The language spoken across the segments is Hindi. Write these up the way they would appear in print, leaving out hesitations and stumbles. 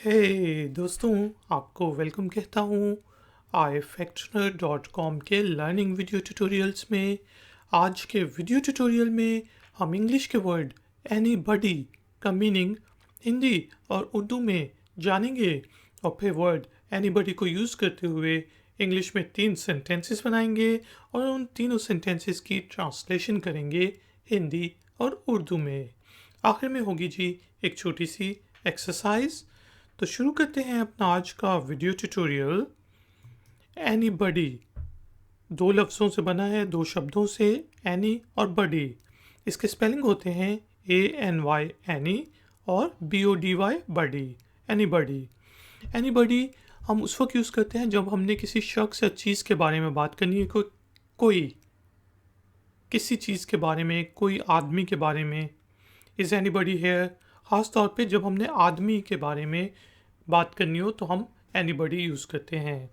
हे दोस्तों, आपको वेलकम कहता हूँ ifactoner.com के लर्निंग वीडियो ट्यूटोरियल्स में। आज के वीडियो ट्यूटोरियल में हम इंग्लिश के वर्ड एनीबॉडी का मीनिंग हिंदी और उर्दू में जानेंगे और फिर वर्ड एनीबॉडी को यूज़ करते हुए इंग्लिश में 3 सेंटेंसेस बनाएंगे और उन तीनों सेंटेंसेस की ट्रांसलेशन करेंगे हिंदी और उर्दू में। आखिर में होगी जी एक छोटी सी एक्सरसाइज। तो शुरू करते हैं अपना आज का वीडियो ट्यूटोरियल। एनीबॉडी 2 लफ्ज़ों से बना है, 2 शब्दों से, एनी और बडी। इसके स्पेलिंग होते हैं ANY एनी और BODY बडी। एनीबॉडी एनीबॉडी हम उस वक्त यूज़ करते हैं जब हमने किसी शख्स या चीज़ के बारे में बात करनी है। कोई किसी चीज़ के बारे में, कोई आदमी के बारे में। इज़ एनीबॉडी हेयर, ख़ास तौर पे जब हमने आदमी के बारे में बात करनी हो तो हम एनीबॉडी यूज़ करते हैं।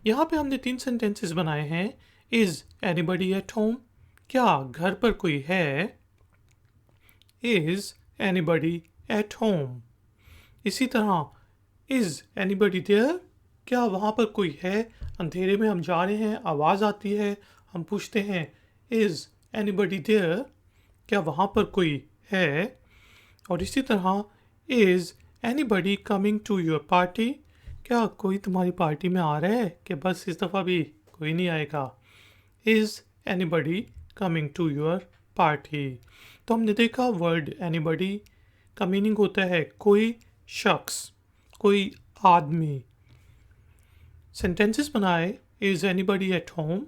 यहाँ पे हमने 3 सेंटेंसेस बनाए हैं। इज़ एनीबॉडी एट होम, क्या घर पर कोई है। Is anybody at home. इसी तरह इज़ एनीबॉडी देयर, क्या वहाँ पर कोई है। अंधेरे में हम जा रहे हैं, आवाज़ आती है, हम पूछते हैं इज़ एनीबॉडी देयर, क्या वहाँ पर कोई है। और इसी तरह is anybody coming to your party, क्या कोई तुम्हारी पार्टी में आ रहा है कि बस इस दफ़ा भी कोई नहीं आएगा। Is anybody coming to your party. तो हमने देखा वर्ड एनीबॉडी का मीनिंग होता है कोई शख्स, कोई आदमी। सेंटेंसेस बनाए, is anybody at home,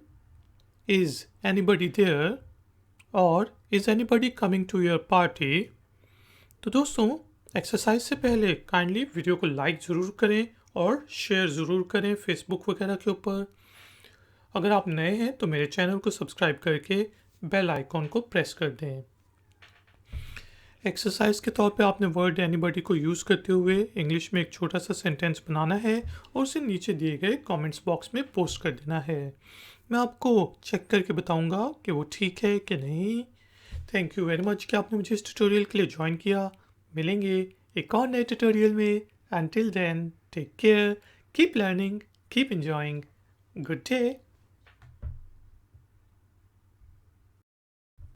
is anybody there और is anybody coming to your party. तो दोस्तों, एक्सरसाइज से पहले काइंडली वीडियो को लाइक ज़रूर करें और शेयर ज़रूर करें फेसबुक वगैरह के ऊपर। अगर आप नए हैं तो मेरे चैनल को सब्सक्राइब करके बेल आइकॉन को प्रेस कर दें। एक्सरसाइज के तौर पे आपने वर्ड एनीबॉडी को यूज़ करते हुए इंग्लिश में एक छोटा सा सेंटेंस बनाना है और उसे नीचे दिए गए कमेंट्स बॉक्स में पोस्ट कर देना है। मैं आपको चेक करके बताऊंगा कि वो ठीक है कि नहीं। थैंक यू वेरी मच कि आपने मुझे इस ट्यूटोरियल के लिए ज्वाइन किया। मिलेंगे एक और नए ट्यूटोरियल में। Until then, take care, keep learning, keep enjoying. Good day.